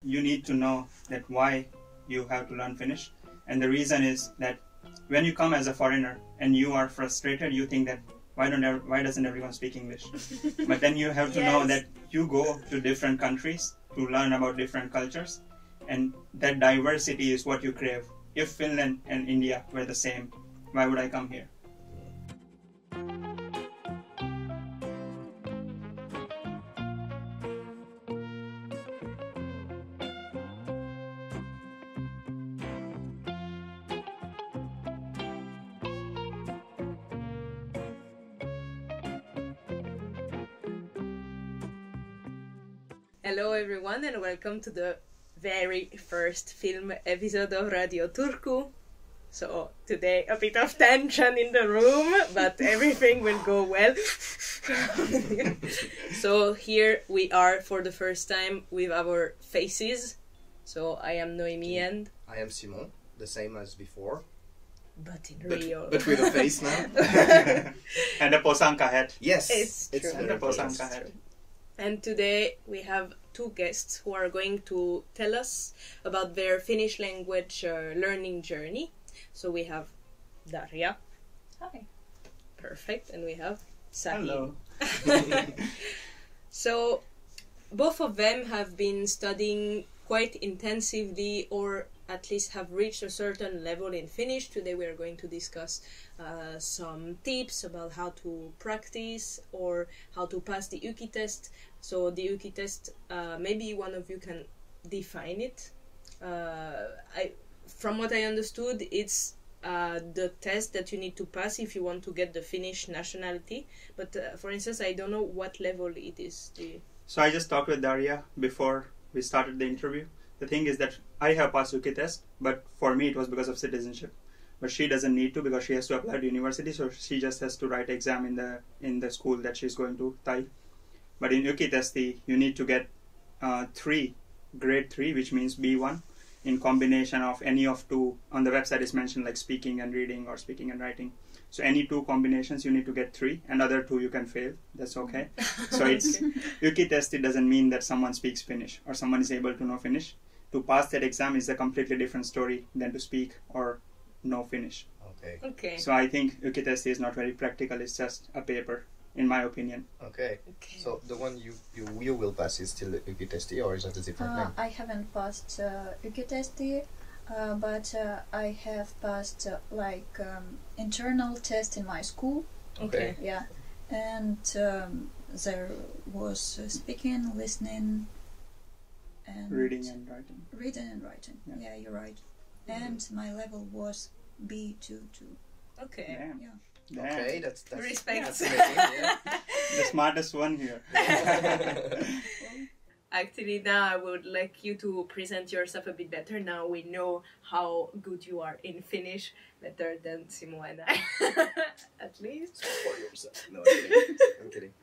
you need to know that why you have to learn Finnish. And the reason is that when you come as a foreigner and you are frustrated, you think that why doesn't everyone speak English? But then you have to know that you go to different countries to learn about different cultures, and that diversity is what you crave. If Finland and India were the same, why would I come here? Hello everyone and welcome to the very first film episode of Radio Turku. So today a bit of tension in the room, but everything will go well. So here we are for the first time with our faces. So I am Noémie and... I am Simon, the same as before. But in real. But with a face now. And a posanka hat. Yes, it's true. And a posanka hat. And today we have two guests who are going to tell us about their Finnish language learning journey. So we have Daria. Hi. Perfect. And we have Sahil. Hello. So both of them have been studying quite intensively, or at least have reached a certain level in Finnish. Today we are going to discuss some tips about how to practice or how to pass the Yki test. So the Yki test, maybe one of you can define it. From what I understood, it's the test that you need to pass if you want to get the Finnish nationality. But for instance, I don't know what level it is. So I just talked with Daria before we started the interview. The thing is that I have passed Yki test, but for me it was because of citizenship. But she doesn't need to because she has to apply to university, so she just has to write exam in the school that she's going to, Thai. But in Yki test, you need to get grade 3, which means B1, in combination of any of two. On the website is mentioned like speaking and reading or speaking and writing. So any two combinations you need to get 3, and other 2 you can fail. That's okay. So it's Yki test. It doesn't mean that someone speaks Finnish or someone is able to know Finnish. To pass that exam is a completely different story than to speak or know Finnish. Okay. So I think Yki test is not very practical. It's just a paper, in my opinion. Okay. So the one you will pass is still Yki test, or is that a different name? I haven't passed Yki test, but I have passed internal test in my school. Okay. Yeah, and there was speaking, listening, and Reading and writing. Reading and writing. Yeah, you're right. And my level was B2. Okay. Damn. Yeah. Damn. Okay, that's Respect. That's amazing, yeah. The smartest one here. Actually, now I would like you to present yourself a bit better. Now we know how good you are in Finnish, better than Simo and I, at least. For yourself. No, I'm kidding.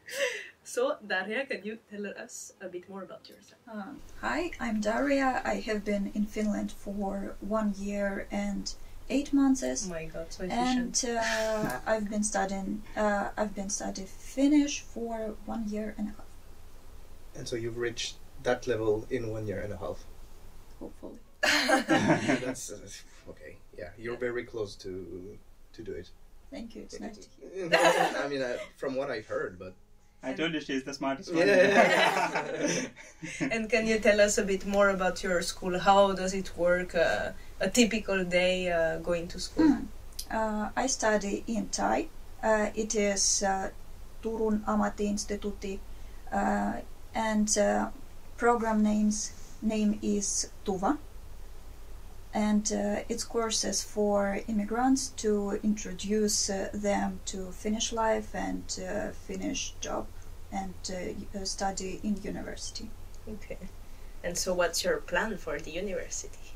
So, Daria, can you tell us a bit more about yourself? Hi, I'm Daria. I have been in Finland for 1 year and 8 months. Oh my God, so efficient. And I've been studying Finnish for 1 year and a half. And so you've reached that level in 1 year and a half. Hopefully. That's okay. Yeah, you're very close to do it. Thank you. It's nice to hear. I mean, from what I've heard, but. I told you she's the smartest one. Yeah. And can you tell us a bit more about your school? How does it work? A typical day going to school? I study in Thai. It is Turku Ammatti-Instituuti, and program name is TUVA. And it's courses for immigrants to introduce them to Finnish life and Finnish job and study in university. Okay. And so what's your plan for the university?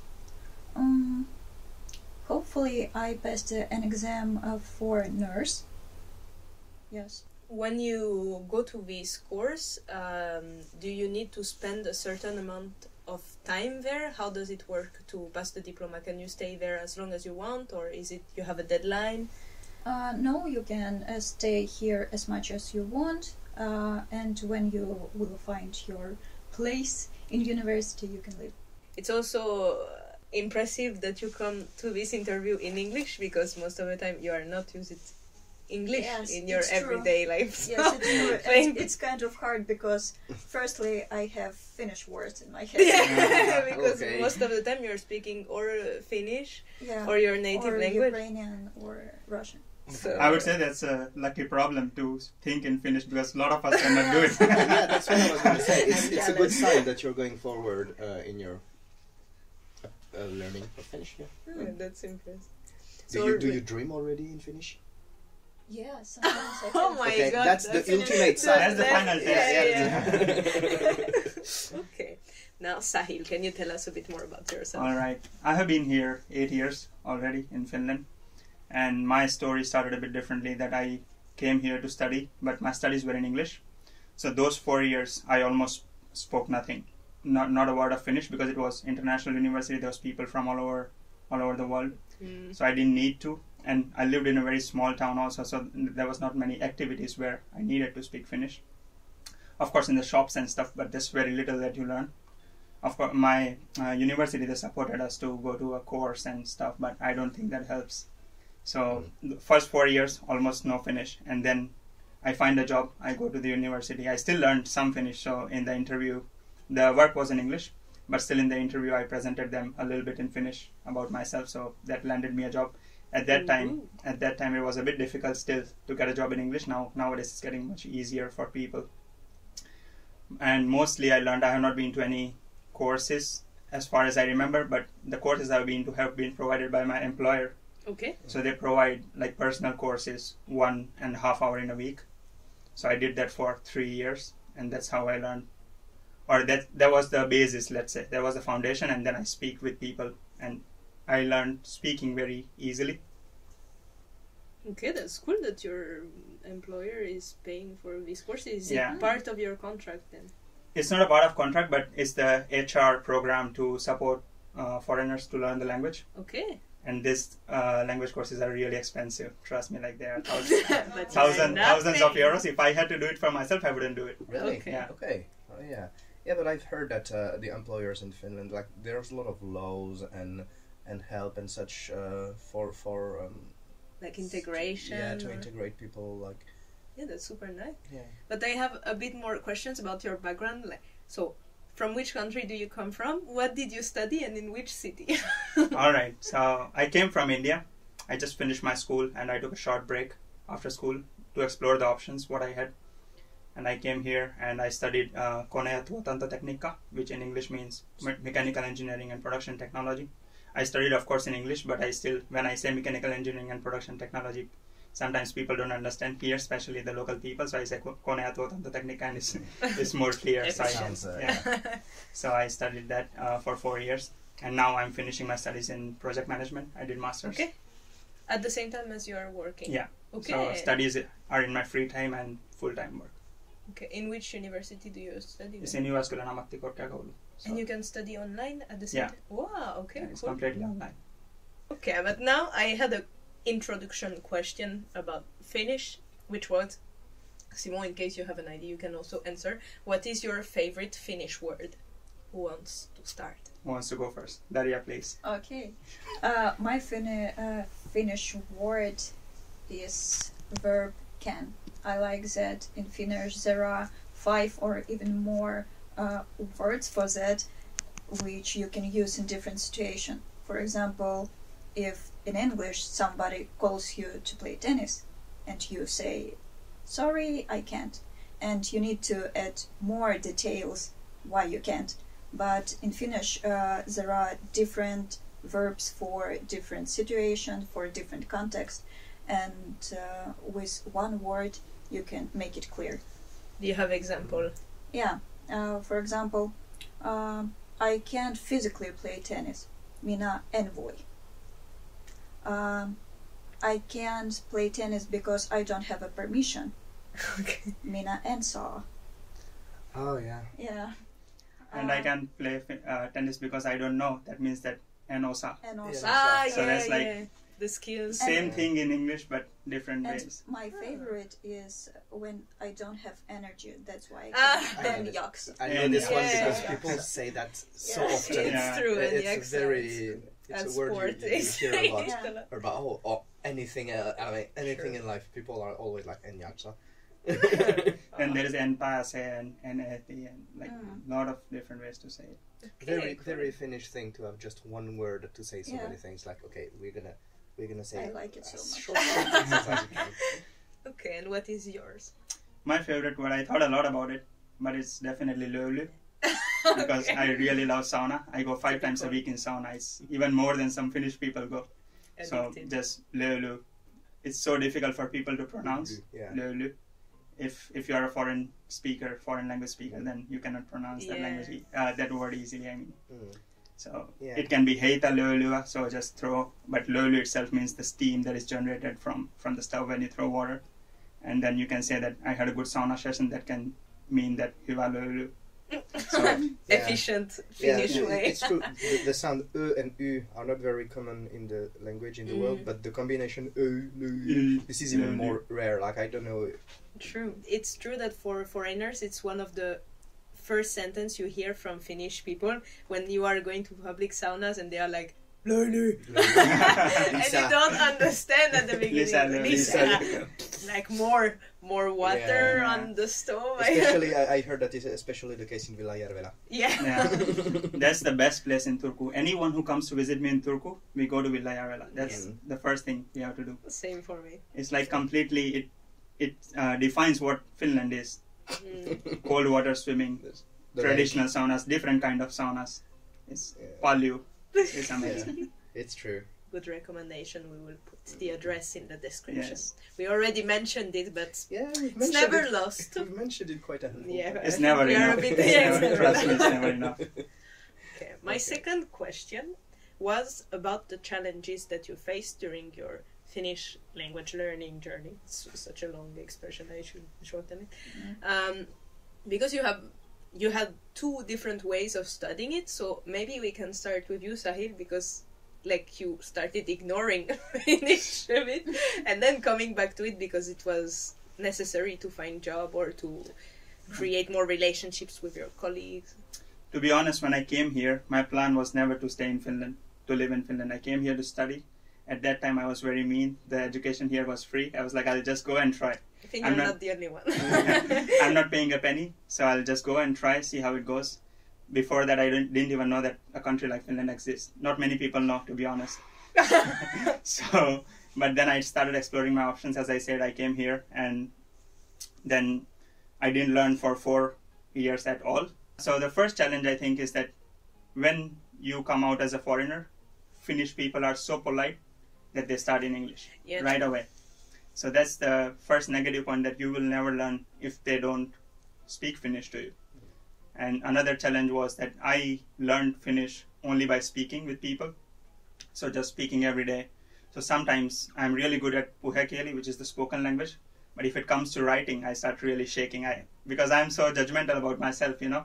Hopefully I passed an exam for nurse. Yes. When you go to this course, do you need to spend a certain amount of time there? How does it work to pass the diploma? Can you stay there as long as you want, or is it you have a deadline? No, you can stay here as much as you want, and when you will find your place in university you can live. It's also impressive that you come to this interview in English, because most of the time you are not using English in your everyday life. Yes, it's true. And it's kind of hard because firstly I have Finnish words in my head. Yeah, because most of the time you're speaking or Finnish or your native or language. Ukrainian or Russian. So, I would say that's a lucky problem to think in Finnish, because a lot of us cannot do it. Yeah, that's what I was going to say. It's a good sign that you're going forward in your learning of Finnish. Yeah. That's impressive. Do you dream already in Finnish? Yeah, sometimes I Oh my Okay, god, that's the ultimate sign. That's the final test. Yeah. Okay. Now, Sahil, can you tell us a bit more about yourself? All right. I have been here 8 years already in Finland, and my story started a bit differently. That I came here to study, but my studies were in English. So those 4 years, I almost spoke nothing, not a word of Finnish, because it was international university. There was people from all over the world, so I didn't need to. And I lived in a very small town also, so there was not many activities where I needed to speak Finnish. Of course, in the shops and stuff, but there's very little that you learn. Of course, my university, they supported us to go to a course and stuff, but I don't think that helps. So the first 4 years, almost no Finnish. And then I find a job, I go to the university. I still learned some Finnish, so in the interview, the work was in English, but still in the interview, I presented them a little bit in Finnish about myself, so that landed me a job. At that time, it was a bit difficult still to get a job in English. Nowadays, it's getting much easier for people. And mostly I learned, I have not been to any courses as far as I remember, but the courses I've been to have been provided by my employer. Okay. So they provide like personal courses 1.5 hours in a week. So I did that for 3 years, and that's how I learned. Or that was the basis, let's say. That was the foundation, and then I speak with people, and I learned speaking very easily. Okay, that's cool that your employer is paying for these courses. Is it part of your contract then? It's not a part of contract, but it's the HR program to support foreigners to learn the language. Okay. And these language courses are really expensive. Trust me, like they are thousands of euros. If I had to do it for myself, I wouldn't do it. Really? Okay. Yeah. Okay. Oh, yeah. Yeah, but I've heard that the employers in Finland, like, there's a lot of laws and help and such for like integration. Yeah, to integrate people, like. Yeah, that's super nice. Yeah. But I have a bit more questions about your background. Like, so, from which country do you come from? What did you study, and in which city? All right. So I came from India. I just finished my school, and I took a short break after school to explore the options what I had. And I came here and I studied Kone ja tuotantotekniikka, which in English means mechanical engineering and production technology. I studied, of course, in English, but when I say mechanical engineering and production technology, sometimes people don't understand here, especially the local people. So I say Kone ja tuotantotekniikka, and it's more clear. So I studied that for 4 years, and now I'm finishing my studies in project management. I did masters. Okay. At the same time as you are working. Yeah. Okay. So studies are in my free time and full-time work. Okay. In which university do you study? It's in Jyväskylän Ammattikorkeakoulu. So and you can study online at the same time? Wow, okay, yeah, it's cool. completely online. Okay, but now I had an introduction question about Finnish, which was, Simon, in case you have an idea, you can also answer. What is your favorite Finnish word? Who wants to start? Who wants to go first? Daria, please. Okay. My Finnish word is verb can. I like that in Finnish there are 5 or even more words for that, which you can use in different situations. For example, if in English somebody calls you to play tennis and you say, sorry, I can't, and you need to add more details why you can't. But in Finnish there are different verbs for different situations, for different contexts, and with one word you can make it clear. Do you have example? Yeah. For example, I can't physically play tennis. Minä en voi. I can't play tennis because I don't have a permission. Okay. Minä en saa. Oh, yeah. Yeah. And I can't play tennis because I don't know. That means that en osaa. En osaa. Ah, So yeah, that's like yeah. the skills. Same thing in English, but different And ways. my favorite is when I don't have energy. That's why I can yucks. I know this one Yeah. because people say that so Yeah. often. It's true, and the It's very. It's and a word sport you is hear a lot. Yeah. About anything. I mean, anything Sure. in life. People are always like "enjaksa." And there is NPAS and NET and like lot of different ways to say it. Very cool. very Finnish thing to have just one word to say so Yeah. many things. Like okay, we're gonna say. I like it so as much. short sentences as you can. Okay, and what is yours? My favorite word, I thought a lot about it, but it's definitely löyly. Because I really love sauna. I go 5 times a week in sauna. It's even more than some Finnish people go. So Addicted. just löyly. It's so difficult for people to pronounce. Yeah. Löyly. If you're a foreign language speaker, then you cannot pronounce that Yeah. language, that word easily. I mean, so Yeah. it can be heitä löylyä, so just throw. But löyly itself means the steam that is generated from the stove when you throw water, and then you can say that I had a good sauna session. That can mean that hyvä löyly. So Efficient Finnish way. It's true. The sound ö and ü are not very common in the language in the world, but the combination ö, lö, this is even more rare. Like I don't know. True. It's true that for foreigners, it's one of the first sentence you hear from Finnish people when you are going to public saunas and they are like, löyly. And you don't understand at the beginning. Lisa. Like more water Yeah. on the stove. Especially, I heard that is especially the case in Villajärvelä. Yeah. Yeah. That's the best place in Turku. Anyone who comes to visit me in Turku, we go to Villajärvelä. That's the first thing we have to do. Same for me. It's like completely, it defines what Finland is. Cold water swimming, The traditional saunas, different kind of saunas. It's palju. It's amazing. Yeah, it's true. Good recommendation. We will put the address in the description. Yes. We already mentioned it, but Yeah, we've it's mentioned never it. lost. We've mentioned it quite a handful. Yeah, of It's times. never We are a enough. bit- It's yeah, never- it's trust me, never it's never enough. Okay. My second question was about the challenges that you faced during your Finnish language learning journey. It's such a long expression, I should shorten it. Because you had 2 different ways of studying it, so maybe we can start with you, Sahil, because like you started ignoring Finnish a bit and then coming back to it because it was necessary to find job or to create more relationships with your colleagues. To be honest, when I came here, my plan was never to stay in Finland, to live in Finland. I came here to study. At that time, I was very mean. The education here was free. I was like, I'll just go and try. I think I'm you're not- not the only one. I'm not paying a penny, so I'll just go and try, see how it goes. Before that, I didn't even know that a country like Finland exists. Not many people know, to be honest. So, but then I started exploring my options. As I said, I came here, and then I didn't learn for 4 years at all. So the first challenge, I think, is that when you come out as a foreigner, Finnish people are so polite that they start in English Yeah, right away. So that's the first negative point, that you will never learn if they don't speak Finnish to you. And another challenge was that I learned Finnish only by speaking with people. So just speaking every day. So sometimes I'm really good at puhekieli, which is the spoken language. But if it comes to writing, I start really shaking. Because I'm so judgmental about myself, you know.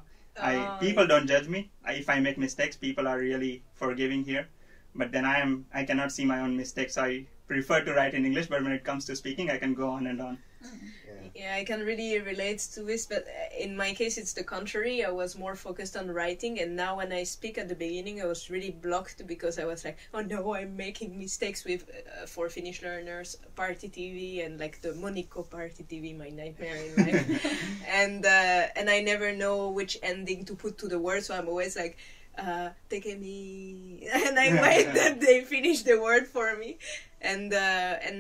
People don't judge me. If I make mistakes, people are really forgiving here. But then I cannot see my own mistakes. So I prefer to write in English, but when it comes to speaking, I can go on and on. Yeah, I can really relate to this, but in my case it's the contrary. I was more focused on writing, and now when I speak at the beginning I was really blocked because I was like, oh no, I'm making mistakes with, for Finnish learners, Party TV and like the Monikko Party TV, my nightmare in life. And I never know which ending to put to the word, so I'm always like, tekemi, and I wait that they finish the word for me. And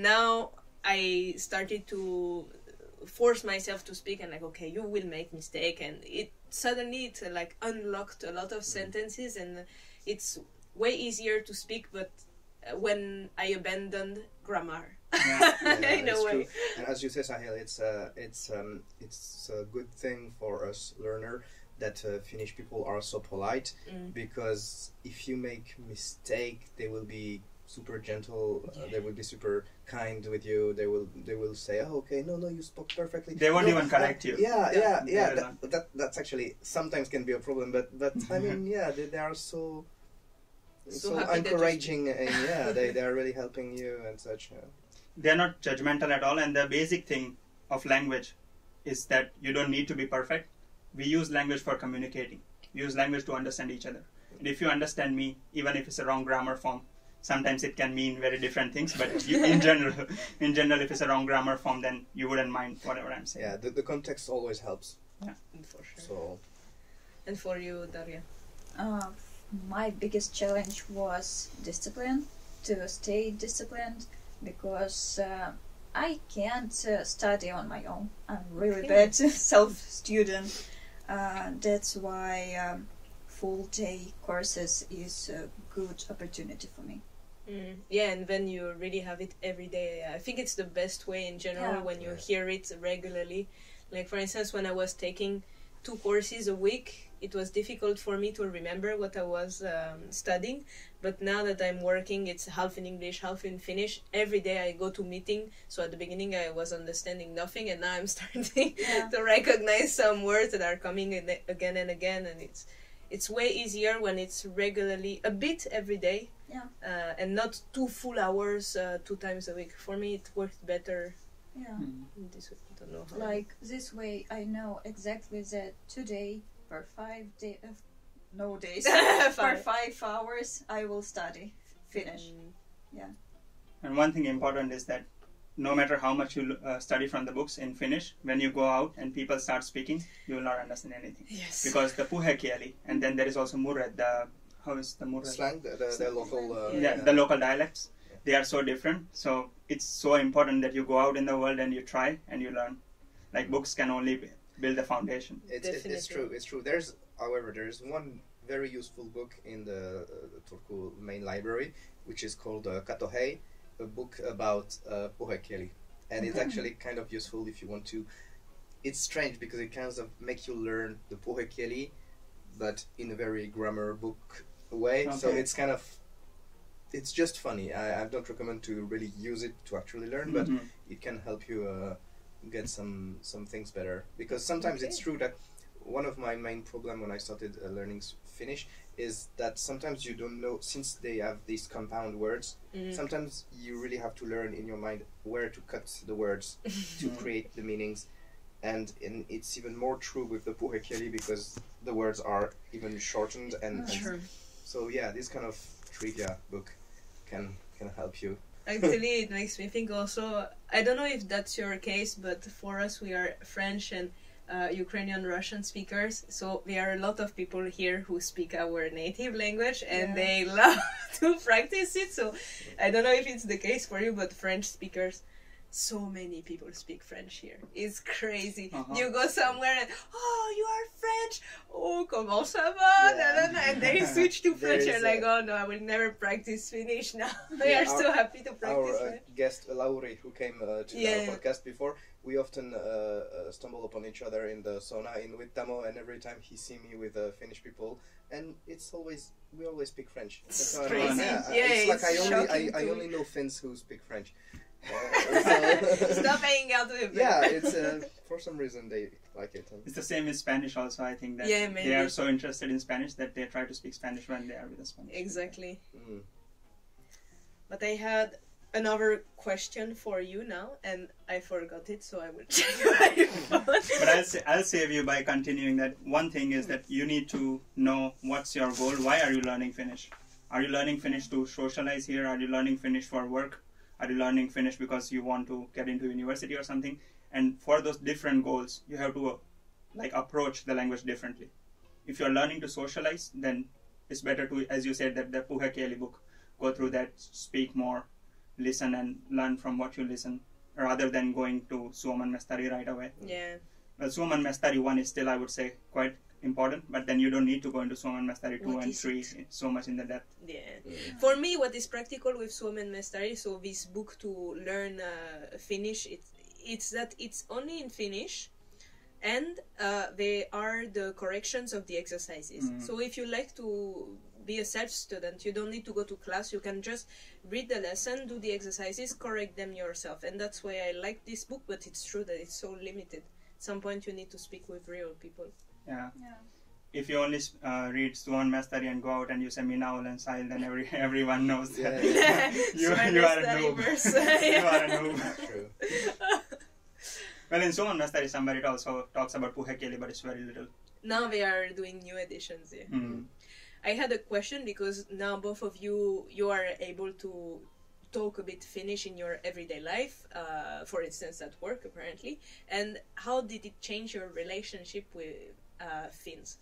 now I started to force myself to speak and like, okay, you will make mistake, and it like unlocked a lot of sentences, and it's way easier to speak, but when I abandoned grammar in a way. True. And as you say, Sahil, it's a good thing for us learner that Finnish people are so polite, because if you make mistake, they will be super gentle. They will be super kind with you. They will say, "Oh, okay, no, you spoke perfectly." They won't even correct you. Yeah. That's actually sometimes can be a problem, but I mean, they are so so happy that encouraging, and yeah, they are really helping you and such. They're not judgmental at all, and the basic thing of language is that you don't need to be perfect. We use language for communicating. We use language to understand each other. And if you understand me, even if it's a wrong grammar form, sometimes it can mean very different things, but in general, if it's a wrong grammar form, then you wouldn't mind whatever I'm saying. Yeah, the context always helps. Yeah, for sure. So. And for you, Daria? My biggest challenge was discipline, to stay disciplined, because I can't study on my own. I'm really bad self-student. That's why full-day courses is a good opportunity for me. Yeah, and when you really have it every day, I think it's the best way in general when you hear it regularly. Like, for instance, when I was taking 2 courses a week, it was difficult for me to remember what I was studying. But now that I'm working, it's half in English, half in Finnish. Every day I go to meeting. So at the beginning I was understanding nothing, and now I'm starting to recognize some words that are coming again and again. And it's way easier when it's regularly, a bit every day, and not 2 full hours 2 times a week. For me, it worked better. Yeah. This way, I don't know how. Like this way, I know exactly that today for 5 days, no days, for 5 hours, I will study Finnish. Yeah. And one thing important is that no matter how much you study from the books in Finnish, when you go out and people start speaking, you will not understand anything. Yes. Because the puhekieli, and then there is also Murre, how is the Murre? Slang, the local... the local dialects. They are so different. So it's so important that you go out in the world and you try and you learn. Like, books can only build the foundation. It's true. However, there's one very useful book in the Turku main library, which is called Katohei, a book about puhekieli. And it's actually kind of useful if you want to... It's strange because it kind of makes you learn the puhekieli, but in a very grammar book way. Okay. So it's kind of... It's just funny. I don't recommend to really use it to actually learn, but it can help you get some things better. Because sometimes it's true that one of my main problem when I started learning Finnish is that sometimes you don't know, since they have these compound words, sometimes you really have to learn in your mind where to cut the words to create the meanings. And it's even more true with the puhekieli because the words are even shortened. And so yeah, this kind of trivia book can help you. Actually, it makes me think also, I don't know if that's your case, but for us we are French and Ukrainian Russian speakers, so there are a lot of people here who speak our native language and they love to practice it. So I don't know if it's the case for you, but French speakers, so many people speak French here. It's crazy. You go somewhere and, oh, you are French. Oh, comment ça va? And they switch to French and like, oh no, I will never practice Finnish now. They are so happy to practice Our guest, Lauri, who came to our podcast before, we often stumble upon each other in the sauna in Vittamo, and every time he see me with Finnish people, and we always speak French. It's crazy. It's like I only know Finns who speak French. Stop hanging out with them. Yeah, it's for some reason they like it. It's the same in Spanish also. I think that they are so interested in Spanish that they try to speak Spanish when they are with the Spanish. Exactly. But I had another question for you now, and I forgot it, so I will check my phone. But I'll save you by continuing that. One thing is that you need to know what's your goal. Why are you learning Finnish? Are you learning Finnish to socialize here? Are you learning Finnish for work? Are you learning Finnish because you want to get into university or something? And for those different goals, you have to approach the language differently. If you're learning to socialize, then it's better to, as you said, that the puhekieli book, go through that, speak more, listen and learn from what you listen, rather than going to Suomen Mestari right away. Yeah. Well, Suomen Mestari 1 is still, I would say, quite important, but then you don't need to go into Suomen Mestari 2 and 3 it's so much in the depth. Yeah. For me, what is practical with Suomen Mestari, so this book to learn Finnish, it's that it's only in Finnish, and they are the corrections of the exercises. So if you like to be a self-student, you don't need to go to class, you can just read the lesson, do the exercises, correct them yourself. And that's why I like this book, but it's true that it's so limited. At some point you need to speak with real people. Yeah. if you only read Suomestari and go out and you say Minä olen Sahil, then everyone knows that you are a noob. You are a noob. True. Well, in Suomestari somebody also talks about puhekieli, but it's very little. Now they are doing new editions. Yeah. I had a question because now both of you are able to talk a bit Finnish in your everyday life, for instance at work apparently. And how did it change your relationship with Finns?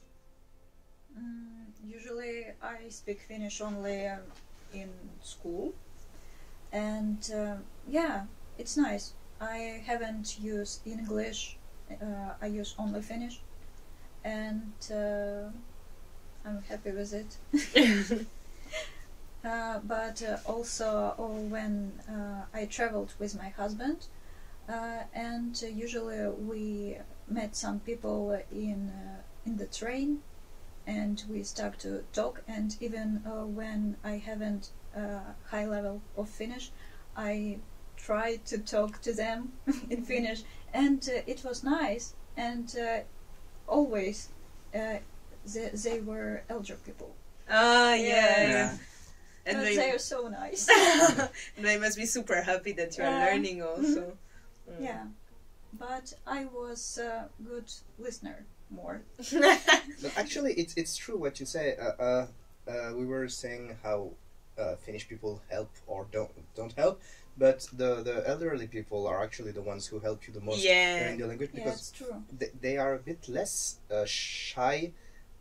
Usually I speak Finnish only in school, and yeah, it's nice. I haven't used English, I use only Finnish, and I'm happy with it. But also when I traveled with my husband, and usually we met some people in the train, and we start to talk, and even when I haven't high level of Finnish, I try to talk to them in Finnish, and it was nice, and always they were elder people. Ah, yeah. And they are so nice. They must be super happy that you are learning also. Yeah, but I was a good listener more. No, actually, it's true what you say. We were saying how Finnish people help or don't help, but the elderly people are actually the ones who help you the most learning the language, because it's true. They are a bit less shy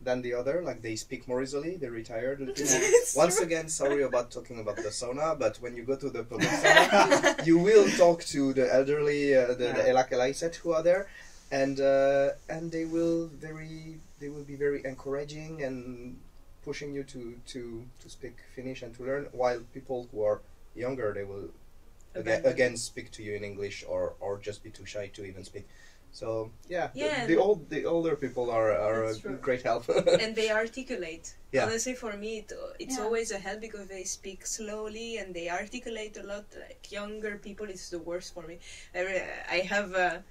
than the other. Like, they speak more easily. They're retired. Once again, sorry about talking about the sauna, but when you go to the public sauna, you will talk to the elderly, the elakelaiset who are there, and they will be very encouraging and pushing you to speak Finnish and to learn, while people who are younger, they will again speak to you in English or just be too shy to even speak. So the older people are a great help. And they articulate. Yeah. Honestly, for me, it's always a help because they speak slowly and they articulate a lot. Like younger people, it's the worst for me. I have a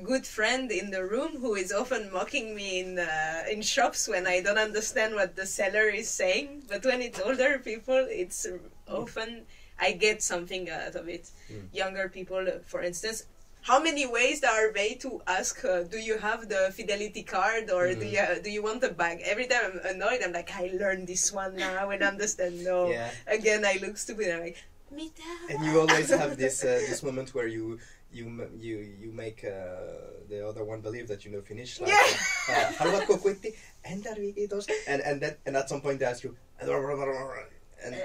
good friend in the room who is often mocking me in shops when I don't understand what the seller is saying. But when it's older people, it's often I get something out of it. Younger people, for instance. How many ways are they to ask, do you have the fidelity card, or do you want a bag? Every time I'm annoyed, I'm like, I learned this one now and understand. No. Yeah. Again, I look stupid. I'm like, and you always have this moment where you make the other one believe that you know Finnish. Like, haluatko kuitti? Kiitos. And at some point they ask you, and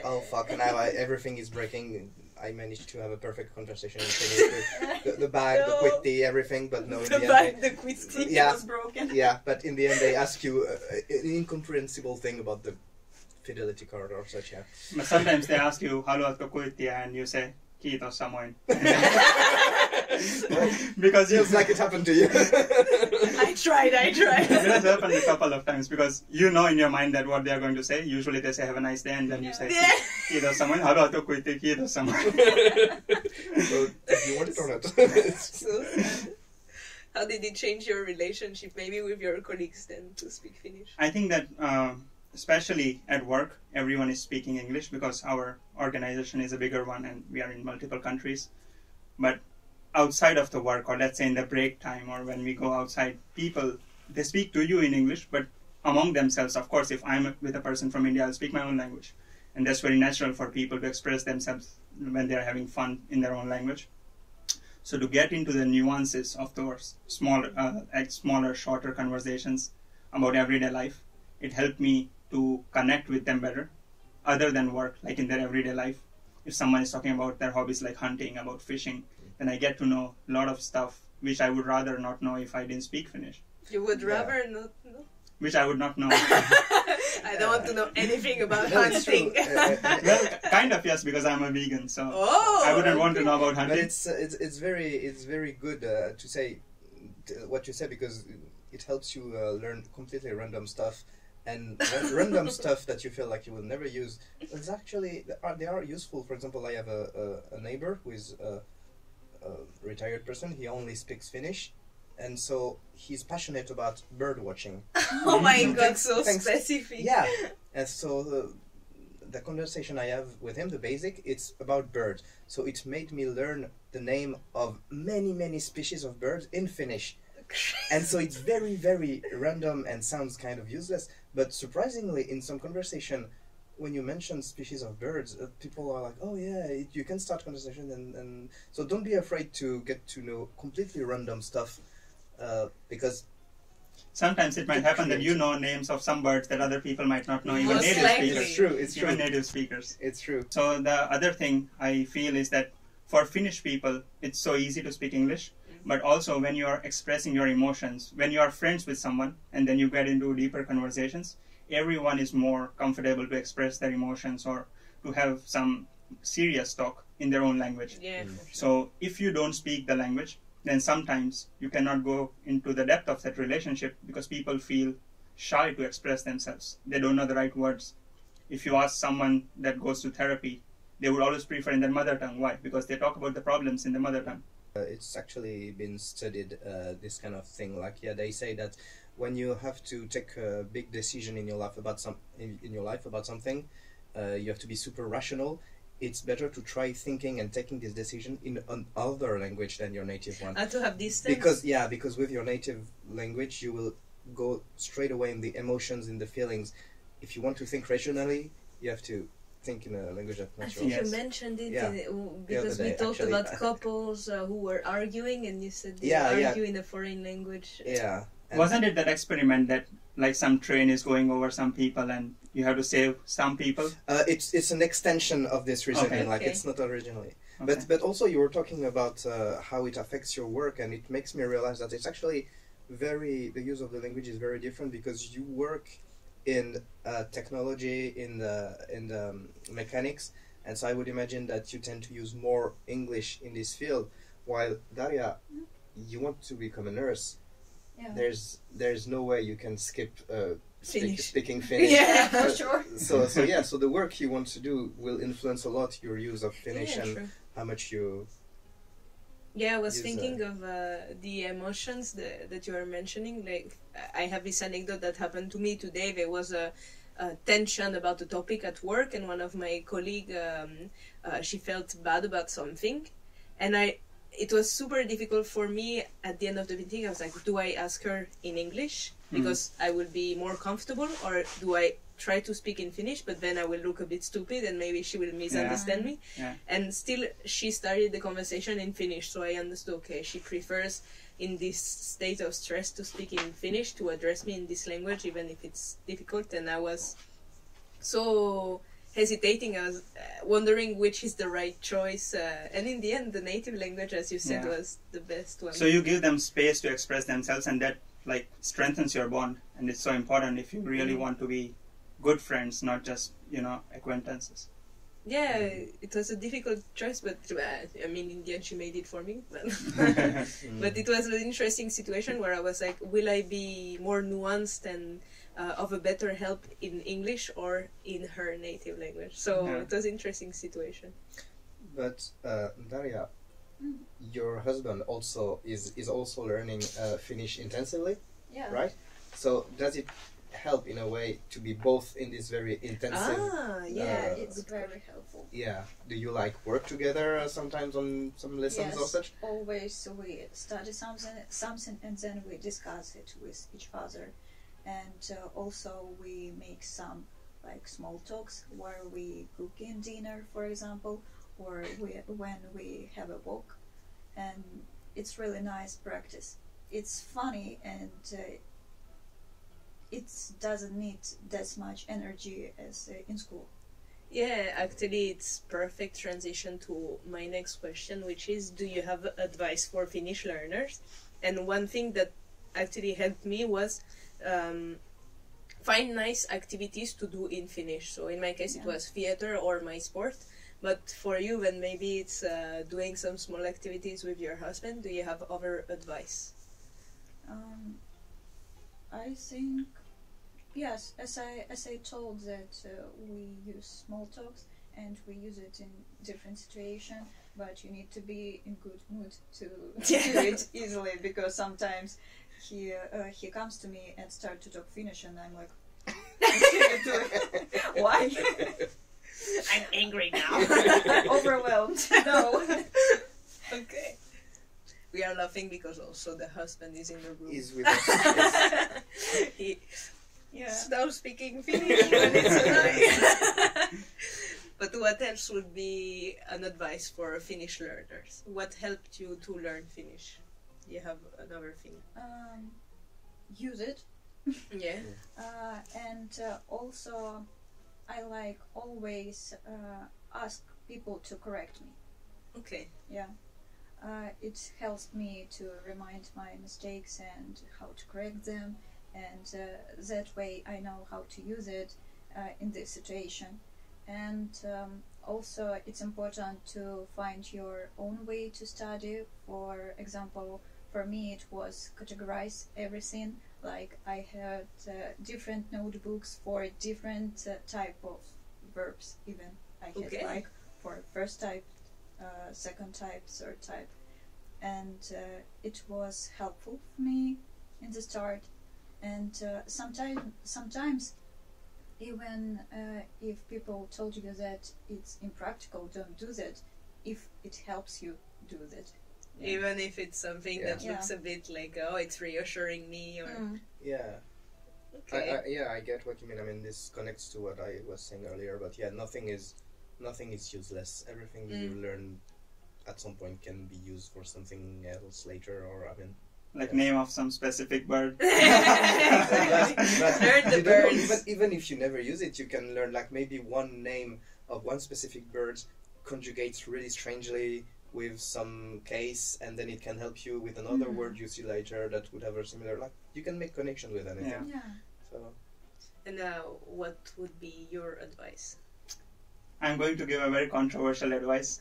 oh fuck, now everything is breaking. I managed to have a perfect conversation in Finnish with the bag, the quitti, everything, but no, in the end... The quitti was broken. Yeah, but in the end they ask you an incomprehensible thing about the fidelity card or such, yeah. But sometimes they ask you, haluatko kuittia, and you say, kiitos samoin. Because it feels like it happened to you. I tried. It has happened a couple of times, because you know in your mind that what they are going to say. Usually they say have a nice day, and then you say kiitos samoin, haluatko kuitti, kiitos samoin. So you want it or not? So sad. How did it change your relationship maybe with your colleagues then to speak Finnish? I think that especially at work, everyone is speaking English because our organization is a bigger one and we are in multiple countries. But outside of the work, or let's say in the break time, or when we go outside, people, they speak to you in English, but among themselves. Of course, if I'm with a person from India, I'll speak my own language. And that's very natural for people to express themselves when they're having fun in their own language. So to get into the nuances of those smaller, shorter conversations about everyday life, it helped me to connect with them better, other than work, like in their everyday life. If someone is talking about their hobbies like hunting, about fishing, then I get to know a lot of stuff which I would rather not know if I didn't speak Finnish. You would rather not know? Which I would not know. I don't want to know anything about hunting. Well, kind of, yes, because I'm a vegan, so I wouldn't want to know about hunting. But it's very good to say what you said, because it helps you learn completely random stuff. And random stuff that you feel like you will never use, it's actually, they are useful. For example, I have a neighbor who is a retired person. He only speaks Finnish, and so he's passionate about bird watching. Oh my god, so Thanks. specific. Yeah, and so the conversation I have with him, the basic, it's about birds. So it made me learn the name of many species of birds in Finnish. And so it's very, very random and sounds kind of useless. But surprisingly, in some conversation, when you mention species of birds, people are like, oh yeah, you can start conversation. And so don't be afraid to get to know completely random stuff, because sometimes it might happen that you know names of some birds that other people might not know, even Most native likely. speakers. it's true, it's Even true. native speakers. It's true. So the other thing I feel is that for Finnish people, it's so easy to speak English, but also when you are expressing your emotions, when you are friends with someone and then you get into deeper conversations, everyone is more comfortable to express their emotions or to have some serious talk in their own language. Yeah, for sure. So if you don't speak the language, then sometimes you cannot go into the depth of that relationship because people feel shy to express themselves. They don't know the right words. If you ask someone that goes to therapy, they would always prefer in their mother tongue. Why? Because they talk about the problems in the mother tongue. It's actually been studied, this kind of thing. Like, yeah, they say that when you have to take a big decision in your life about something, you have to be super rational. It's better to try thinking and taking this decision in another language than your native one. And to have distance. Because with your native language, you will go straight away in the emotions, in the feelings. If you want to think rationally, you have to think in a language that's I not think yours. you mentioned it Yeah. Because The other we day, talked actually. about couples who were arguing, and you said they Yeah, yeah. argue in a foreign language. Yeah. And Wasn't it that experiment that like some train is going over some people and you have to save some people? it's an extension of this reasoning. Okay. Like, Okay. it's not originally. Okay. But also you were talking about how it affects your work, and it makes me realize that it's actually the use of the language is very different, because you work in technology, in the mechanics, and so I would imagine that you tend to use more English in this field, while Daria, you want to become a nurse. Yeah. There's no way you can skip Finnish. speaking Finnish. Yeah, for sure. So the work you want to do will influence a lot your use of Finnish Yeah, and true. how much you. Yeah, I was use thinking of the emotions that you are mentioning. Like, I have this anecdote that happened to me today. There was a tension about the topic at work, and one of my colleagues, she felt bad about something, and it was super difficult for me at the end of the meeting. I was like, do I ask her in English because I will be more comfortable, or do I try to speak in Finnish, but then I will look a bit stupid and maybe she will misunderstand me. Yeah. And still she started the conversation in Finnish, so I understood, okay, she prefers in this state of stress to speak in Finnish, to address me in this language, even if it's difficult. And I was so hesitating. I was wondering which is the right choice, and in the end the native language, as you said, was the best one. So you give them space to express themselves, and that like strengthens your bond, and it's so important if you really want to be good friends, not just acquaintances. Yeah, it was a difficult choice, but I mean, in the end she made it for me. But it was an interesting situation where I was like, will I be more nuanced and of a better help in English or in her native language? So it was an interesting situation. But Daria, your husband also is also learning Finnish intensively, right? So does it help in a way to be both in this very intensive? Yeah, It's very helpful. Yeah. Do you like work together sometimes on some lessons or such? Always we study something and then we discuss it with each other, and also we make some like small talks where we cook in dinner, for example, or when we have a walk, and it's really nice practice. It's funny, and it doesn't need that much energy as in school. Yeah, actually it's perfect transition to my next question, which is, do you have advice for Finnish learners? And one thing that actually helped me was find nice activities to do in Finnish. So in my case it was theater or my sport. But for you, then maybe it's doing some small activities with your husband. Do you have other advice? I think yes, as I told that we use small talks, and we use it in different situations. But you need to be in good mood to do it easily, because sometimes he comes to me and start to talk Finnish, and I'm like, why? I'm angry now. Overwhelmed. No. Okay. We are laughing because also the husband is in the room. Is with us. Yes. He Yeah. stops speaking Finnish when it's annoying. But what else would be an advice for Finnish learners? What helped you to learn Finnish? You have another thing. Use it. Yeah. And also, I like always ask people to correct me. Okay. Yeah. It helps me to remind my mistakes and how to correct them, and that way I know how to use it in this situation. And also it's important to find your own way to study. For example, for me it was categorize everything. Like I had different notebooks for different type of verbs. Even I had Okay. like for first type, second type, third type, and it was helpful for me in the start. And sometimes even if people told you that it's impractical, don't do that. If it helps you, do that. Yeah. Even if it's something that Yeah. looks a bit like, oh, it's reassuring me, or Yeah. okay. I get what you mean. I mean, this connects to what I was saying earlier. But yeah, nothing is useless. Everything you learn at some point can be used for something else later. Or I mean, Like name of some specific bird. but Learn the you don't know, birds. even if you never use it, you can learn like maybe one name of one specific bird conjugates really strangely with some case, and then it can help you with another word you see later that would have a similar, like you can make connection with anything. Yeah. Yeah. So And what would be your advice? I'm going to give a very controversial advice.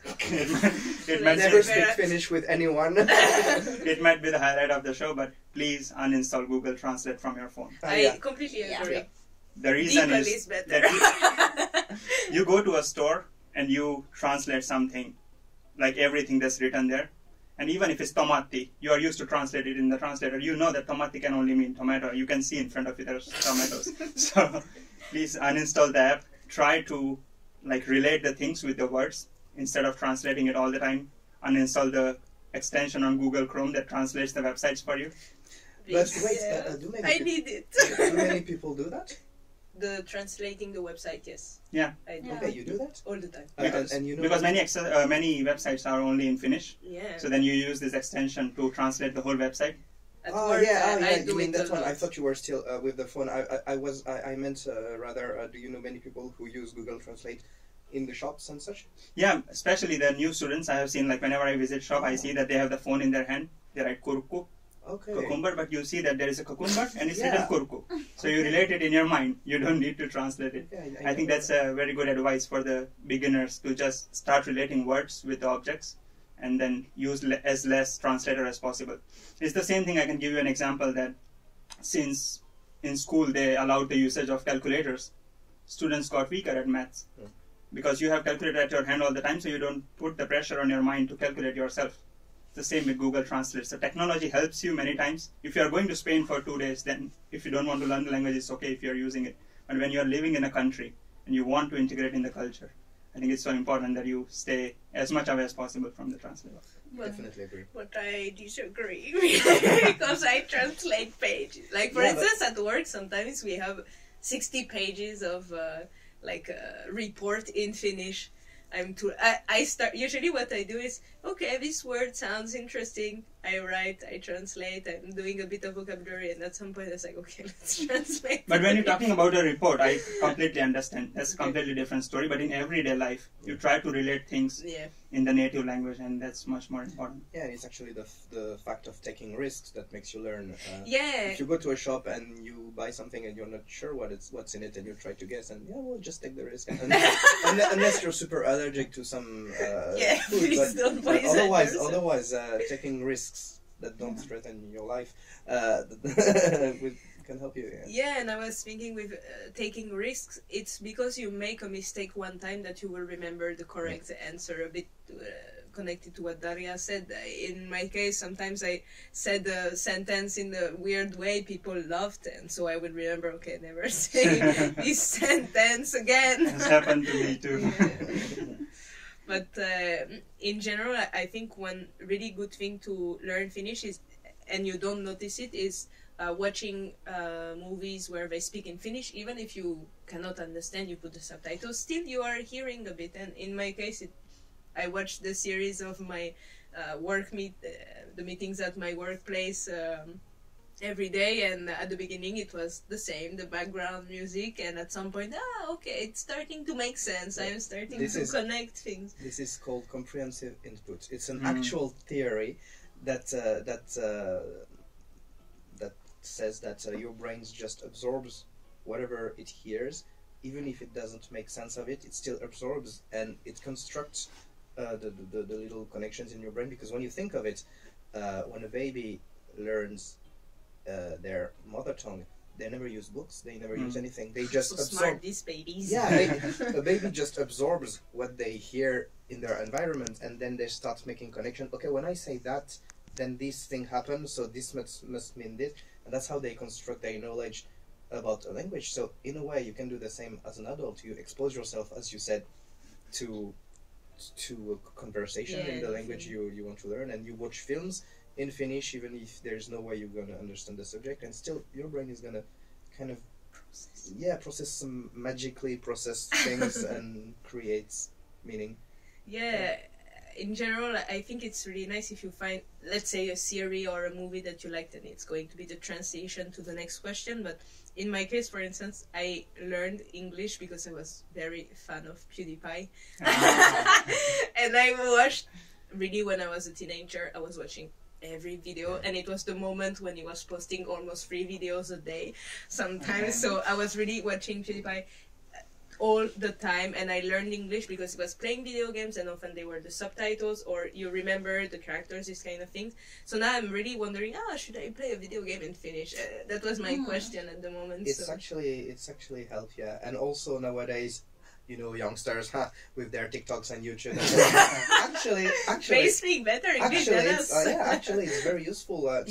it might never be, speak Finnish with anyone. it might be the highlight of the show, but please uninstall Google Translate from your phone. I completely agree. Yeah. The reason Deeper is is better. that you go to a store and you translate something, like everything that's written there. And even if it's tomatti, you are used to translate it in the translator. You know that tomatti can only mean tomato. You can see in front of you there's tomatoes. So please uninstall the app. Try to relate the things with the words instead of translating it all the time. Uninstall the extension on Google Chrome that translates the websites for you. But wait, I need it. do many people do that? The translating the website, yes. Yeah. I do. Yeah. Okay, you do that? All the time. And you know Because many websites are only in Finnish. Yeah. So then you use this extension to translate the whole website. At Oh work, yeah, I you do mean it that a one? lot. I thought you were still with the phone. I meant rather. Do you know many people who use Google Translate in the shops and such? Yeah, especially the new students. I have seen whenever I visit shop, I see that they have the phone in their hand. They write kurku, Okay. cucumber, but you see that there is a cucumber and it's Yeah. written kurku. So you relate it in your mind. You don't need to translate it. Yeah, I think that's a very good advice for the beginners to just start relating words with the objects and then use as less translator as possible. It's the same thing. I can give you an example that since in school they allowed the usage of calculators, students got weaker at maths because you have calculator at your hand all the time, so you don't put the pressure on your mind to calculate yourself. The same with Google Translate. So technology helps you many times. If you are going to Spain for 2 days, then if you don't want to learn the language, it's okay if you are using it. But when you are living in a country and you want to integrate in the culture, I think it's so important that you stay as much away as possible from the translator. Definitely agree. But I disagree because I translate pages. Like for Yeah, instance, at work sometimes we have 60 pages of report in Finnish. I start usually what I do is, okay, this word sounds interesting. I write, I translate, I'm doing a bit of vocabulary, and at some point I was like, okay, let's translate. But when you're talking about a report, I completely understand. That's a completely different story. But in everyday life, you try to relate things in the native language, and that's much more important. Yeah, it's actually the fact of taking risks that makes you learn. Yeah. If you go to a shop and you buy something and you're not sure what's in it, and you try to guess, and just take the risk. Unless you're super allergic to some food, please don't buy that. Otherwise, taking risks that don't threaten your life can help you. Yeah, and I was thinking with taking risks, it's because you make a mistake one time that you will remember the correct answer, a bit connected to what Daria said. In my case, sometimes I said a sentence in a weird way people loved, and so I would remember, okay, never say this sentence again. It's happened to me too. Yeah. But in general, I think one really good thing to learn Finnish is, and you don't notice it, is watching movies where they speak in Finnish. Even if you cannot understand, you put the subtitles, still you are hearing a bit. And in my case, I watched the series of my the meetings at my workplace every day, and at the beginning it was the same, the background music, and at some point, okay, it's starting to make sense. I'm starting to connect things. This is called comprehensive input. It's an actual theory that says that your brain just absorbs whatever it hears, even if it doesn't make sense of it. It still absorbs, and it constructs the little connections in your brain. Because when you think of it, when a baby learns their mother tongue, they never use books, they never use anything, they just absorb. Smart, these babies. Yeah, a baby just absorbs what they hear in their environment, and then they start making connection. Okay, when I say that, then this thing happens, so this must mean this, and that's how they construct their knowledge about a language. So in a way, you can do the same as an adult. You expose yourself, as you said, to a conversation in the language you want to learn, and you watch films in Finnish, even if there's no way you're gonna understand the subject, and still your brain is gonna kind of magically process things and creates meaning. In general, I think it's really nice if you find, let's say, a series or a movie that you liked, and it's going to be the translation to the next question. But in my case, for instance, I learned English because I was very fan of PewDiePie. And I watched, really, when I was a teenager, I was watching every video, and it was the moment when he was posting almost 3 videos a day sometimes. So I was really watching PewDiePie all the time, and I learned English because he was playing video games, and often they were the subtitles, or you remember the characters, this kind of things. So now I'm really wondering, should I play a video game in Finnish? That was my question at the moment. It's actually helped, and also nowadays, youngsters with their TikToks and YouTube. actually, they speak better English than us. Actually, it's very useful. Go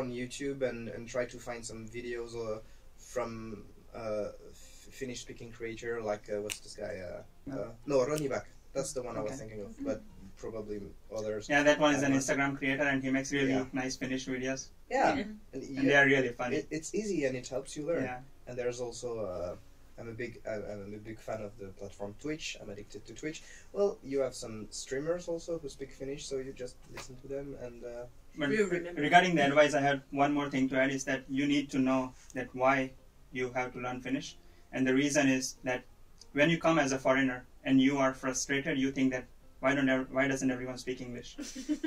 on YouTube and try to find some videos from Finnish-speaking creator, like what's this guy? Ronibak. That's the one I was thinking of, but probably others. Yeah, that one is an Instagram creator, and he makes really nice Finnish videos. Yeah, and they are really funny. It's easy, and it helps you learn. Yeah. And there's also I'm a big fan of the platform Twitch. I'm addicted to Twitch. Well, you have some streamers also who speak Finnish, so you just listen to them and. But regarding the advice, I have one more thing to add, is that you need to know that why you have to learn Finnish. And the reason is that when you come as a foreigner and you are frustrated, you think that why doesn't everyone speak English?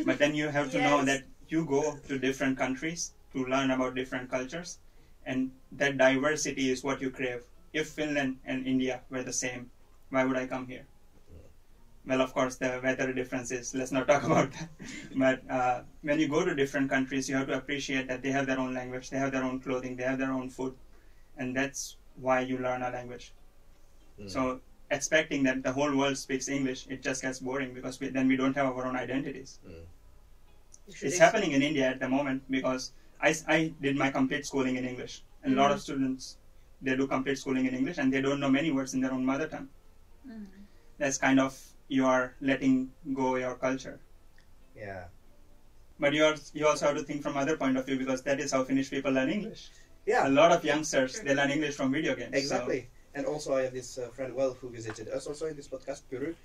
But then you have to know that you go to different countries to learn about different cultures, and that diversity is what you crave. If Finland and India were the same, why would I come here? Well, of course, the weather differences, let's not talk about that. But when you go to different countries, you have to appreciate that they have their own language, they have their own clothing, they have their own food. And that's why you learn a language. So expecting that the whole world speaks English, it just gets boring, because then we don't have our own identities. It's happening in India at the moment, because I did my complete schooling in English. And a lot of students, they do complete schooling in English, and they don't know many words in their own mother tongue. That's kind of, you are letting go your culture. Yeah. But you also have to think from other point of view, because that is how Finnish people learn English. Yeah. A lot of youngsters, they learn English from video games. Exactly. So. And also I have this friend, who visited us also in this podcast, Murre.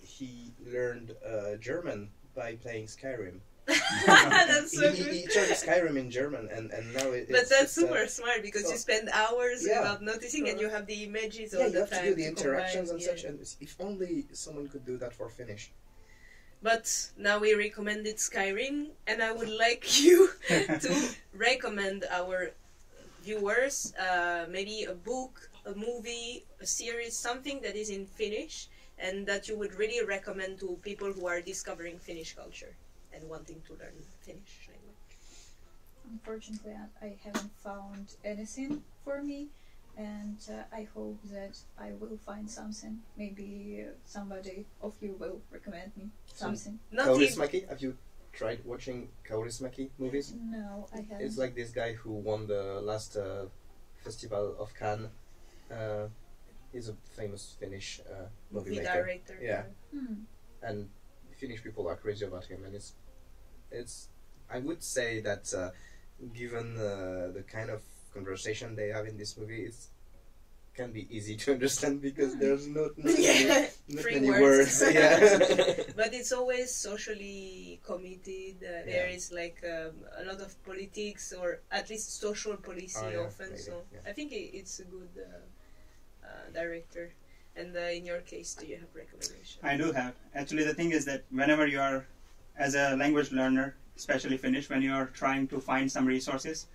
He learned German by playing Skyrim. That's so good. He turned Skyrim in German, and now it's... But that's super smart, because you spend hours without noticing, and you have the images all the time. Yeah, you have to do the interactions and such, and if only someone could do that for Finnish. But now we recommended Skyrim, and I would like you to recommend our viewers maybe a book, a movie, a series, something that is in Finnish, and that you would really recommend to people who are discovering Finnish culture and wanting to learn Finnish language. unfortunately, I haven't found anything for me, and I hope that I will find something. Maybe somebody of you will recommend me something. Kaurismäki, have you tried watching Kaurismäki movies? No, I haven't. It's like this guy who won the last festival of Cannes. He's a famous Finnish movie maker. director. Yeah. And Finnish people are crazy about him, and it's I would say that given the kind of conversation they have in this movie, it can be easy to understand because there's not many words. Yeah. But it's always socially committed. There is like a lot of politics, or at least social policy often. Maybe, so I think it's a good director. And in your case, do you have recommendations? I do have. Actually, the thing is that whenever you are, as a language learner, especially Finnish, when you are trying to find some resources,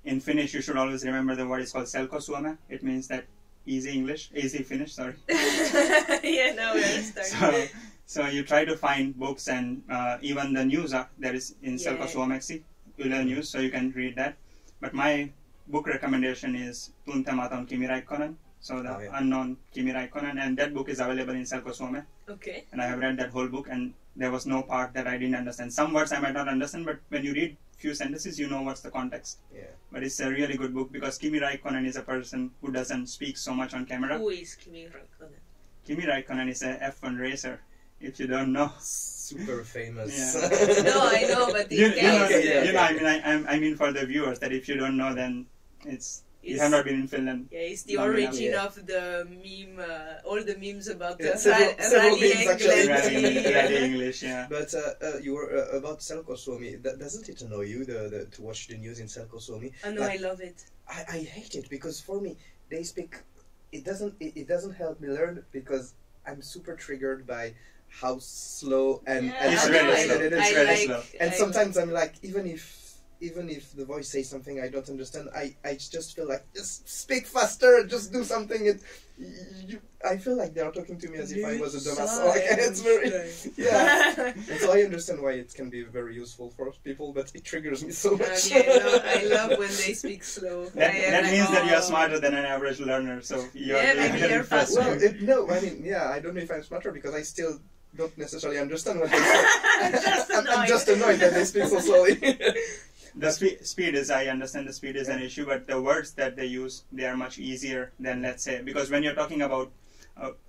in Finnish you should always remember the word is called selkosuome. It means that easy Finnish, sorry. Yeah, now we understand. So you try to find books, and even the news there is in selkosuomeksi, Yle News, so you can read that. But my book recommendation is Tuntematon Kimi Räikkönen. So the unknown Kimi Räikkönen, and that book is available in selkosuome. Okay. And I have read that whole book, and there was no part that I didn't understand. Some words I might not understand, but when you read few sentences, you know what's the context. Yeah. But it's a really good book because Kimi Räikkönen is a person who doesn't speak so much on camera. Who is Kimi Räikkönen? Kimi Räikkönen is a F1 racer. If you don't know, super famous. Yeah. No, I know, but I mean for the viewers that if you don't know, then you have not been in Finland. Yeah, it's the origin of the meme, all the memes about several memes actually. Rally English, yeah. But you were about Selkosuomi. Doesn't it annoy you to watch the news in Selkosuomi? No, I love it. I hate it because for me they speak. It doesn't help me learn because I'm super triggered by how slow and it's very slow. And sometimes I'm like, even if the voice says something I don't understand, I just feel like, just speak faster, just do something. I feel like they are talking to me as if I was a dumbass. Like, it's very, and so I understand why it can be very useful for people, but it triggers me so much. I love when they speak slow. That means that you are smarter than an average learner, so you're faster. Well, I don't know if I'm smarter because I still don't necessarily understand what they say. I'm just annoyed that they speak so slowly. The speed is, I understand the speed is an issue, but the words that they use, they are much easier than, let's say, because when you're talking about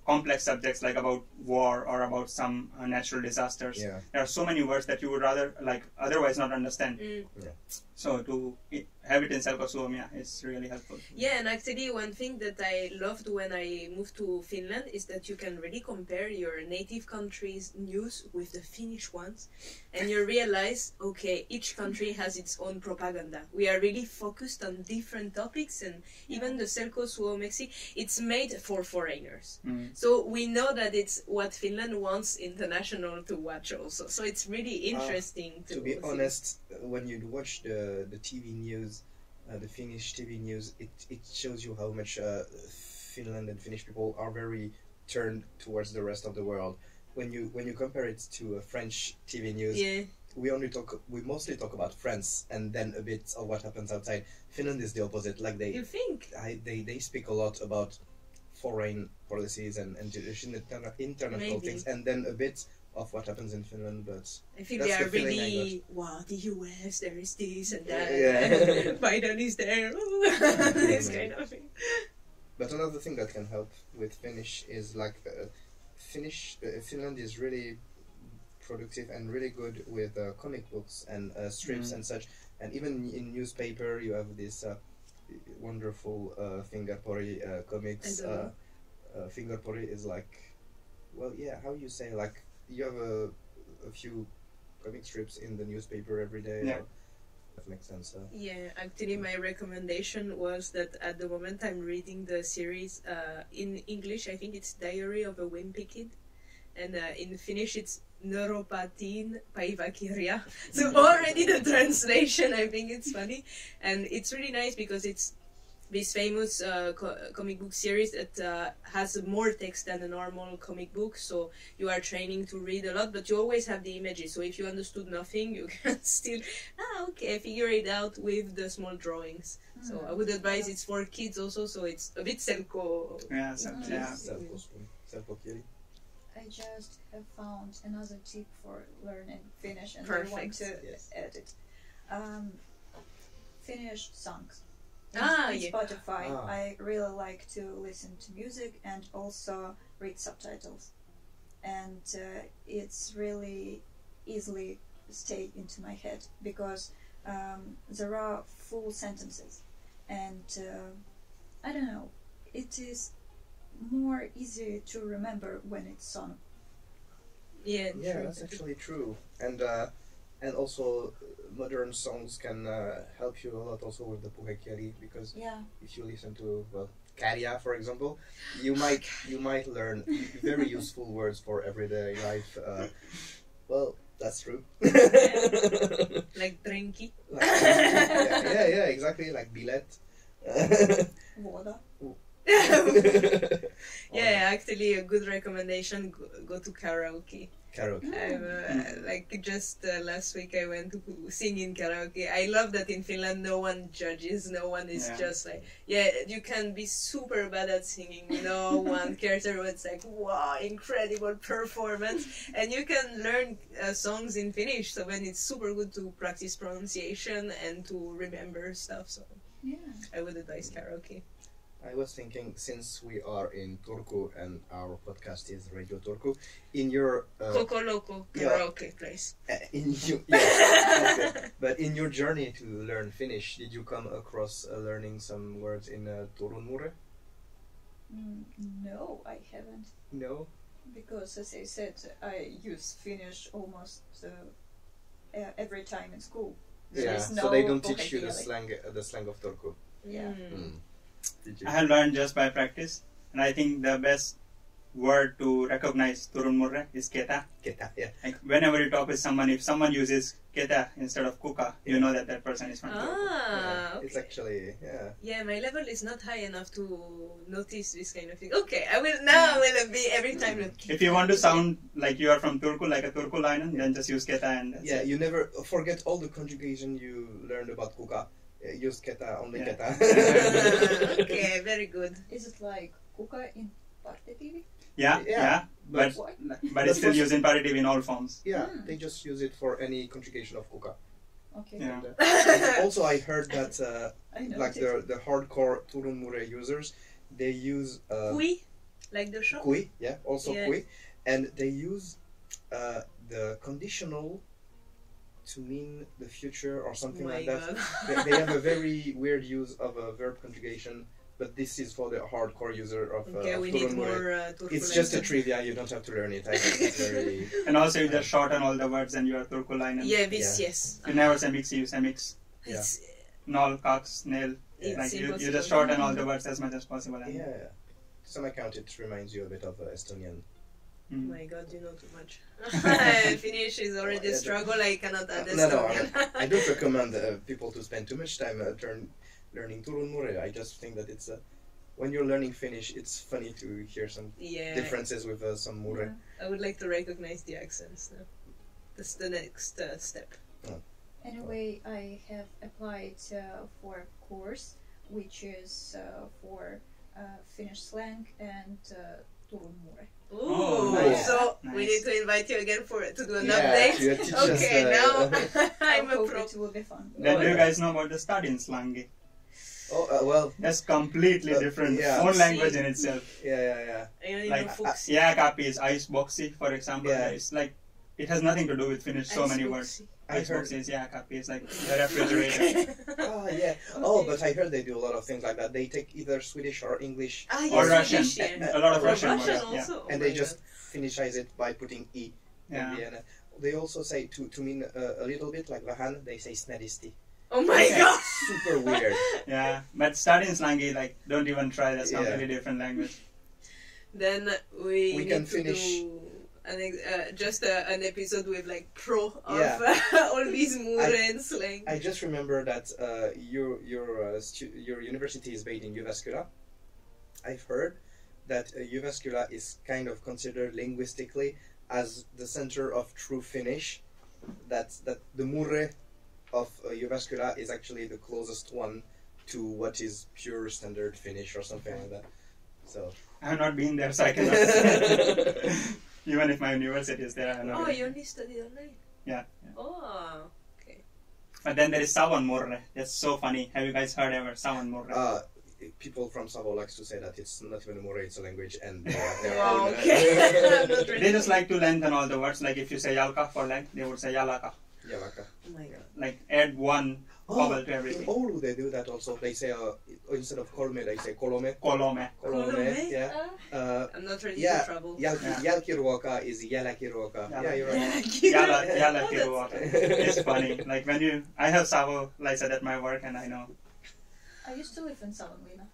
complex subjects like about war or about some natural disasters, there are so many words that you would rather otherwise not understand. So to have it in selkosuomia is really helpful. Yeah, and actually one thing that I loved when I moved to Finland is that you can really compare your native country's news with the Finnish ones, and you realize, okay, each country has its own propaganda. We are really focused on different topics, and even the selkosuomeksi, it's made for foreigners. So we know that it's what Finland wants international to watch also. So it's really interesting to be honest, when you watch the TV news, the Finnish TV news, it shows you how much Finland and Finnish people are very turned towards the rest of the world. When you compare it to French TV news, we mostly talk about France and then a bit of what happens outside. Finland is the opposite. Like you think? They speak a lot about foreign policies and international things, and then a bit of what happens in Finland, but I feel they are really, wow, the US, there is this and that, Biden is there, this kind of thing. But another thing that can help with Finnish is like Finland is really productive and really good with comic books and strips and such, and even in newspaper you have this wonderful Fingerpori comics. Fingerpori is like, well, how you say, like, you have a few comic strips in the newspaper every day. Yeah. That makes sense. Yeah, actually my recommendation was that at the moment I'm reading the series in English, I think it's Diary of a Wimpy Kid, and in Finnish it's Neuropatiin päiväkirja. So already the translation, I think it's funny, and it's really nice because it's this famous comic book series that has more text than a normal comic book, so you are training to read a lot, but you always have the images, so if you understood nothing, you can still, figure it out with the small drawings. So I would advise it's for kids also, so it's a bit selko. Yeah, selko-kieli. I just have found another tip for learning Finnish, and Perfect. I want to add it. Finnish songs. In Yeah. Spotify, I really like to listen to music and also read subtitles, and it's really easily stay into my head because there are full sentences, and I don't know, it is more easy to remember when it's sung. Yeah, true. That's actually true, and also modern songs can help you a lot also with the puhekieli, because if you listen to Karja, for example, you might learn very useful words for everyday life. That's true. Like drinky. Yeah, exactly, like bilet. Voda. Yeah, actually a good recommendation, go to karaoke. Karaoke. Just last week I went to sing in karaoke. I love that in Finland no one judges, no one is just like, you can be super bad at singing, no one cares, everyone's like, wow, incredible performance, and you can learn songs in Finnish, so then it's super good to practice pronunciation and to remember stuff, so I would advise karaoke. I was thinking, since we are in Turku and our podcast is Radio Turku, in your Coco Loco karaoke place. But in your journey to learn Finnish, did you come across learning some words in Turun Murre? No, I haven't. No, because as I said, I use Finnish almost every time in school. So they don't teach you the slang of Turku. Yeah. I have learned just by practice, and I think the best word to recognize Turun Murre is keta. Keta, yeah. Like whenever you talk with someone, if someone uses keta instead of kuka, you know that person is from Turku. Okay. It's actually, Yeah, my level is not high enough to notice this kind of thing. Okay, I will be every time. If you want to sound like you are from Turku, like a Turkulainen, then just use keta and that's it. you never forget all the conjugation you learned about kuka. Use keta, only keta. Okay, very good. Is it like kuka in partitivi? Yeah. But it's still used in paritative in all forms. Yeah, they just use it for any conjugation of kuka. Okay. Yeah. And also, I heard that the hardcore Turun Murre users, they use kui, like the shop. Kui, kui, and they use the conditional to mean the future or something like that. They have a very weird use of a verb conjugation, but this is for the hardcore user of we need more It's just a trivia, you don't have to learn it. I think it's very... And also you just shorten all the words and you are Turkulainen. Yes. You never say mix, you say mix. Null, cox, nail. Like you just shorten all the words as much as possible. Yeah. To some account it reminds you a bit of Estonian. Oh my god, you know too much. Finnish is already a struggle, I cannot add Estonian. No, I don't recommend people to spend too much time learning Turun Murre. I just think that it's when you're learning Finnish, it's funny to hear some differences with some Murre. I would like to recognize the accents now. That's the next step. Anyway, I have applied for a course which is for Finnish slang and Turun Murre. Nice. So we need to invite you again to do an update. Okay, now I'm a pro. It will be fun. Then do you guys know about the study in slangi? Well, that's completely different. Own language in itself. Yeah. Like jääkaappi is ice boxy, for example. It's like it has nothing to do with Finnish. So many words. Ice boxy is jääkaappi. It's like the refrigerator. But I heard they do a lot of things like that. They take either Swedish or English or Russian. A lot of Russian words. Also. And they just Finishize it by putting e. They also say to mean a little bit like Vahan. They say snedisti. Oh my god! Super weird. Yeah, but studying slangi, like, don't even try. That's completely different language. Then we can finish. an episode with like pro of all these Murre and slang. I just remember that your university is based in Jyväskylä. I've heard that Jyväskylä is kind of considered linguistically as the center of true Finnish. That the Murre of Jyväskylä is actually the closest one to what is pure standard Finnish or something like that. So I have not been there, so I cannot. Even if my university is there, I have not. Oh, you only studied online? Yeah. Oh, okay. But then there is Savon Murre. That's so funny. Have you guys heard ever Savon Murre? People from Savo likes to say that it's not even a Murre, it's a language, and Wow, okay. They just like to lengthen all the words. Like if you say jalka for leg, they would say jalaka. Jalaka. Oh my god. Like add one vowel to everything. In Oulu they do that also. They say instead of kolme, they say kolome. Kolome. Kolome. Yeah. I'm not ready for trouble. Jälkiruoka is jälkiruoka. Yeah, you're right. Jälkiruoka. It's funny. Like when I have Savo Lisa at my work, and I know. I used to live in Savonlinna.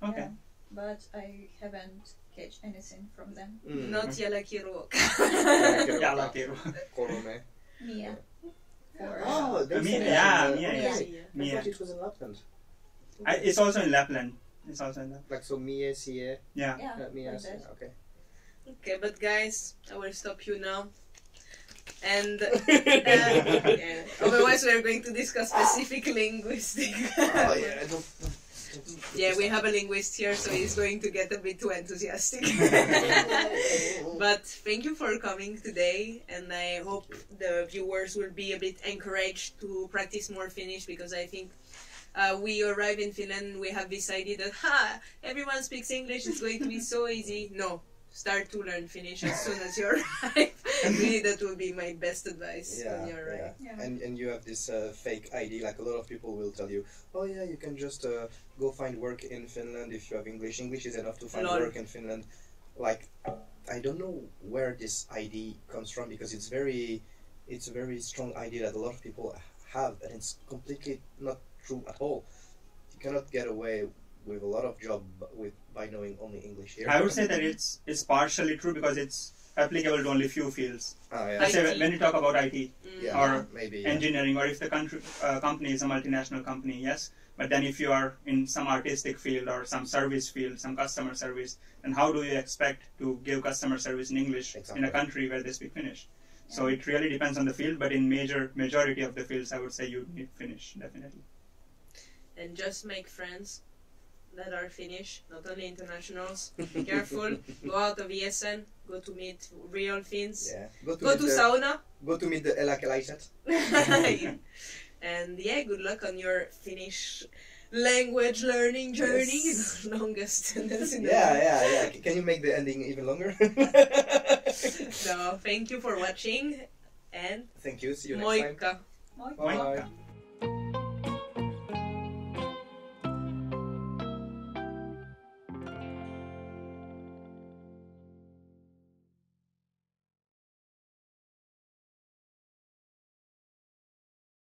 Okay. Yeah, but I haven't catch anything from them. Not jälkiruoka. Jälkiruoka. Kolome. Mia. Mia. I thought it was in Lapland. It's also in Lapland. Like so, Mie, Sie. Yeah. Mia, like Sie. that. Okay. Okay, but guys, I will stop you now. And otherwise we are going to discuss specific linguistic. Yeah, we have a linguist here, so he's going to get a bit too enthusiastic. But thank you for coming today, and I hope the viewers will be a bit encouraged to practice more Finnish, because I think we arrive in Finland, we have decided that everyone speaks English, it's going to be so easy. No. Start to learn Finnish as soon as you arrive. Really, that will be my best advice when you arrive. Yeah. And you have this fake ID. Like a lot of people will tell you, oh yeah, you can just go find work in Finland if you have English. English is enough to find work in Finland. Like, I don't know where this ID comes from, because it's a very strong ID that a lot of people have, and it's completely not true at all. You cannot get away with a lot of job by knowing only English here. I would say that it's partially true, because it's applicable to only few fields. I say when you talk about IT or maybe, engineering, or if the company is a multinational company, yes. But then if you are in some artistic field or some service field, some customer service, then how do you expect to give customer service in English in a country where they speak Finnish? Yeah. So it really depends on the field, but in majority of the fields, I would say you need Finnish, definitely. And just make friends that are Finnish, not only internationals. Be careful. Go out of ESN. Go to meet real Finns. Yeah. Go to sauna. Go to meet the eläkeläiset. And good luck on your Finnish language learning journey. Yes. Longest sentence in the Yeah. Can you make the ending even longer? So, thank you for watching. And thank you. See you next time. Moikka. Bye.